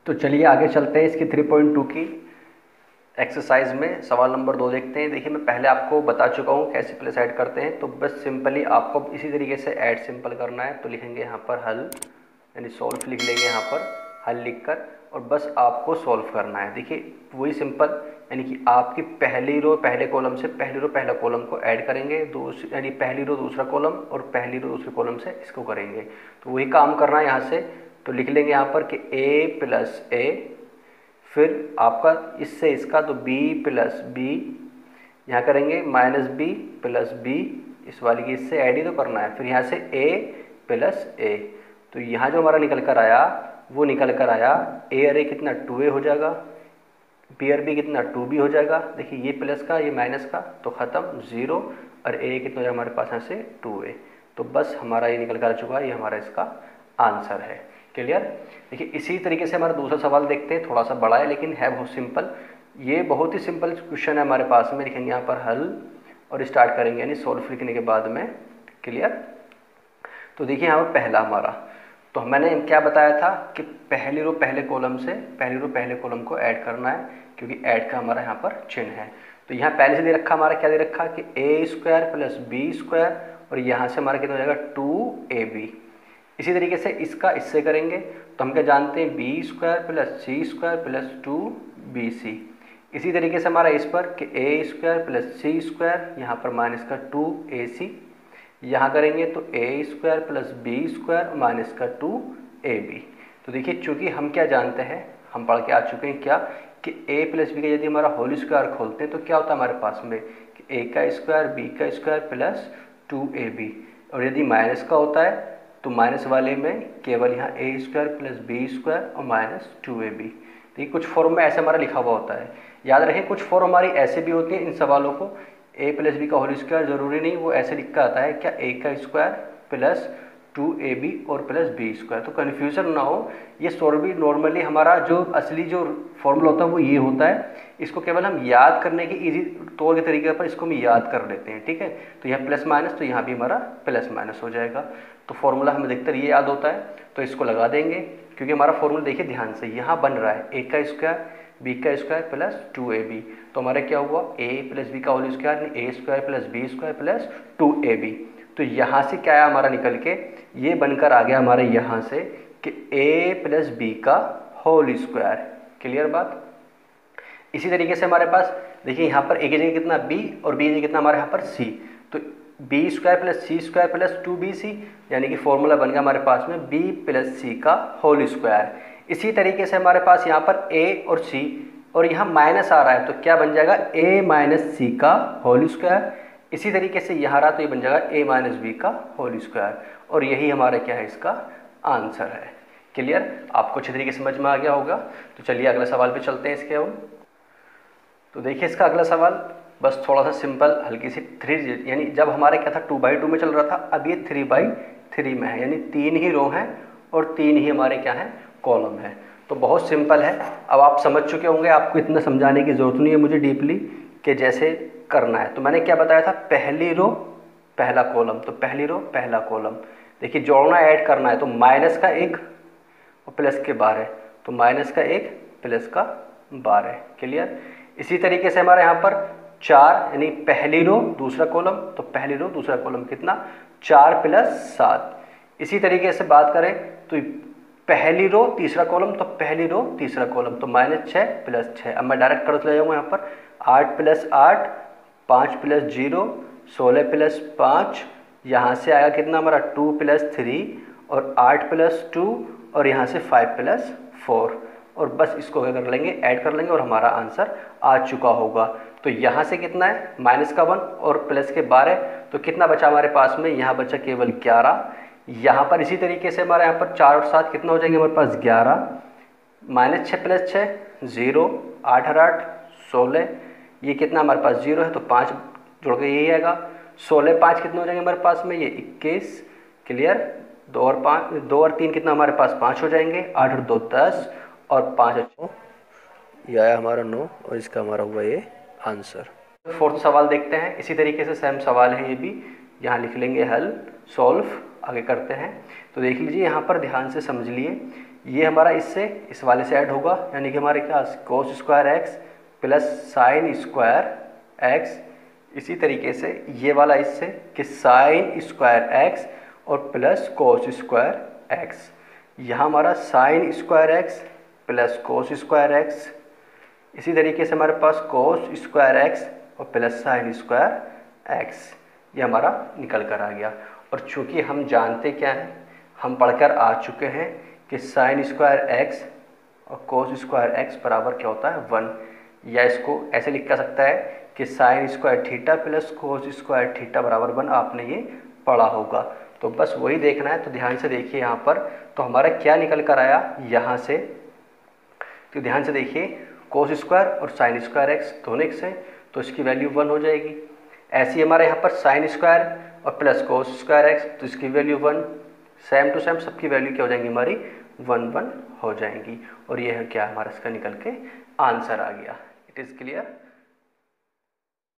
तो चलिए आगे चलते हैं इसकी 3.2 की एक्सरसाइज में। सवाल नंबर 2 देखते हैं। देखिए मैं पहले आपको बता चुका हूँ कैसे प्लेस ऐड करते हैं, तो बस सिंपली आपको इसी तरीके से ऐड सिंपल करना है। तो लिखेंगे यहाँ पर हल, यानी सॉल्व लिख लेंगे यहाँ पर हल लिखकर, और बस आपको सॉल्व करना है। देखिए वही सिंपल, यानी कि आपकी पहली रो पहले कॉलम से पहली रो पहला कॉलम को ऐड करेंगे, दूसरी यानी पहली रो दूसरा कॉलम और पहली रो दूसरे कॉलम से इसको करेंगे। तो वही काम करना है यहाँ से। तो लिख लेंगे यहाँ पर कि a प्लस ए, फिर आपका इससे इसका तो b प्लस बी, यहाँ करेंगे माइनस बी प्लस बी, इस वाली की इससे ऐड ही तो करना है। फिर यहाँ से a प्लस ए, तो यहाँ जो हमारा निकल कर आया वो निकल कर आया a और a कितना 2a हो जाएगा, b और b कितना 2b हो जाएगा। देखिए ये प्लस का ये माइनस का तो ख़त्म 0, और a कितना हो जाएगा हमारे पास यहाँ से 2a। तो बस हमारा ये निकल कर आ चुका है, ये हमारा इसका आंसर है। क्लियर। देखिए इसी तरीके से हमारा दूसरा सवाल देखते हैं, थोड़ा सा बड़ा है लेकिन है बहुत सिंपल। ये बहुत ही सिंपल क्वेश्चन है हमारे पास में। लिखेंगे यहाँ पर हल और स्टार्ट करेंगे यानी सॉल्व लिखने के बाद में। क्लियर। तो देखिए यहाँ पर पहला हमारा, तो मैंने क्या बताया था कि पहली रो पहले कॉलम से पहली रो पहले कॉलम को ऐड करना है, क्योंकि ऐड का हमारा यहाँ पर चिन्ह है। तो यहाँ पहले से दे रखा हमारा क्या दे रखा कि a square plus B square, और यहाँ से हमारा कितना हो जाएगा 2ab। इसी तरीके से इसका इससे करेंगे तो हम क्या जानते हैं B square plus C square plus 2bc। इसी तरीके से हमारा इस पर कि a square plus C square, यहाँ पर माइनस का 2ac, यहाँ करेंगे तो a square plus B square minus का 2ab। तो देखिए चूँकि हम क्या जानते हैं, हम पढ़ के आ चुके हैं क्या कि a प्लस बी का यदि हमारा होल स्क्वायर खोलते हैं तो क्या होता है हमारे पास में कि a का स्क्वायर b का स्क्वायर प्लस 2ab, और यदि माइनस का होता है तो माइनस वाले में केवल यहाँ a square plus B square और माइनस 2ab। देखिए कुछ फॉर्म में ऐसे हमारा लिखा हुआ होता है, याद रखें कुछ फॉर्म हमारी ऐसे भी होती है। इन सवालों को a प्लस बी का होल स्क्वायर ज़रूरी नहीं, वो ऐसे लिखा आता है क्या a का स्क्वायर प्लस 2ab और प्लस बी स्क्वायर, तो कन्फ्यूज़न ना हो। ये सॉल्व नॉर्मली हमारा जो असली जो फॉर्मूला होता है वो ये होता है। इसको केवल हम याद करने के इजी तौर के तरीके पर इसको हम याद कर लेते हैं। ठीक है, तो यहाँ प्लस माइनस, तो यहाँ भी हमारा प्लस माइनस हो जाएगा। तो फॉर्मूला हमें अधिकतर ये याद होता है, तो इसको लगा देंगे, क्योंकि हमारा फॉर्मूला देखिए ध्यान से यहाँ बन रहा है a का स्क्वायर बी का स्क्वायर प्लस 2ab। तो हमारा क्या हुआ a प्लस बी का होल स्क्वायर यानी a square plus B square plus 2ab। तो यहाँ से क्या आया हमारा निकल के, ये बनकर आ गया हमारे यहाँ से कि a प्लस बी का होल स्क्वायर। क्लियर बात। इसी तरीके से हमारे पास देखिए यहाँ पर a की जगह कितना b और b की जगह कितना हमारे यहाँ पर c, तो b square plus C square plus 2bc, यानी कि फॉर्मूला बन गया हमारे पास में b प्लस सी का होल स्क्वायर। इसी तरीके से हमारे पास यहाँ पर a और c, और यहाँ माइनस आ रहा है तो क्या बन जाएगा a माइनस सी का होल स्क्वायर। इसी तरीके से यहाँ रहा तो ये बन जाएगा a माइनस बी का होल स्क्वायर, और यही हमारा क्या है इसका आंसर है। क्लियर। आपको अच्छी तरीके से समझ में आ गया होगा। तो चलिए अगले सवाल पे चलते हैं इसके हम। तो देखिए इसका अगला सवाल बस थोड़ा सा सिंपल, हल्की सी 3 यानी जब हमारे क्या था 2/2 में चल रहा था, अब ये 3/3 में है, यानी 3 ही रो हैं और 3 ही हमारे क्या हैं कॉलम है। तो बहुत सिंपल है। अब आप समझ चुके होंगे, आपको इतना समझाने की ज़रूरत नहीं है मुझे डीपली कि जैसे करना है। तो मैंने क्या बताया था, पहली रो पहला कॉलम, तो पहली रो पहला कॉलम। देखिए जोड़ना ऐड करना है, तो माइनस का 1 और प्लस के 12, तो माइनस का 1 प्लस का 12। क्लियर। इसी तरीके से हमारे यहाँ पर 4 यानी पहली रो दूसरा कॉलम, तो पहली रो दूसरा कॉलम कितना 4 प्लस 7। इसी तरीके से बात करें तो पहली रो तीसरा कॉलम, तो पहली रो तीसरा कॉलम तो माइनस 6 प्लस 6। अब मैं डायरेक्ट कर चला जाऊँगा यहाँ पर 8 प्लस 8, 5 प्लस 0, 16 प्लस 5, यहाँ से आएगा कितना हमारा 2 प्लस 3 और 8 प्लस 2 और यहाँ से 5 प्लस 4, और बस इसको क्या कर लेंगे ऐड कर लेंगे और हमारा आंसर आ चुका होगा। तो यहाँ से कितना है माइनस का 1 और प्लस के 12, तो कितना बचा हमारे पास में, यहाँ बचा केवल 11। यहाँ पर इसी तरीके से हमारे यहाँ पर 4 और 7 कितना हो जाएंगे हमारे पास 11, माइनस 6 प्लस 6 0, 8 और 8 16, ये कितना हमारे पास 0 है तो 5 जोड़ के यही आएगा। 16 5 कितने हो जाएंगे हमारे पास में, ये 21। क्लियर। 2 और 3 कितना हमारे पास 5 हो जाएंगे, 8 और 2 10 और 5 ये आया हमारा 9, और इसका हमारा हुआ ये आंसर। फोर्थ सवाल देखते हैं। इसी तरीके से सेम सवाल है ये भी, यहाँ लिख लेंगे हल सॉल्व, आगे करते हैं। तो देख लीजिए यहाँ पर ध्यान से समझ लिए ये हमारा इससे इस वाले से ऐड होगा, यानी कि हमारे क्या cos square x plus sine square x. इसी तरीके से ये वाला इससे कि साइन स्क्वायर एक्स और प्लस कोस स्क्वायर एक्स। यहाँ हमारा sine square x plus cos square x. इसी तरीके से हमारे पास कोस स्क्वायर एक्स और प्लस साइन स्क्वायर एक्स, ये हमारा निकल कर आ गया। और चूंकि हम जानते क्या हैं, हम पढ़कर आ चुके हैं कि साइन स्क्वायर एक्स और कोस स्क्वायर एक्स बराबर क्या होता है 1, या इसको ऐसे लिखा सकता है कि sine square theta plus cos square theta बराबर 1। आपने ये पढ़ा होगा, तो बस वही देखना है। तो ध्यान से देखिए यहाँ पर, तो हमारा क्या निकल कर आया यहाँ से, तो ध्यान से देखिए कोस स्क्वायर और साइन स्क्वायर एक्स दोनों एक्स है, तो इसकी वैल्यू 1 हो जाएगी। ऐसे ही हमारे यहाँ पर साइन स्क्वायर और प्लस कोस स्क्वायर एक्स, तो इसकी वैल्यू 1। सेम टू सेम सबकी वैल्यू क्या हो जाएंगी हमारी 1 1 हो जाएंगी। और ये है क्या हमारा इसका निकल के आंसर आ गया। It is clear.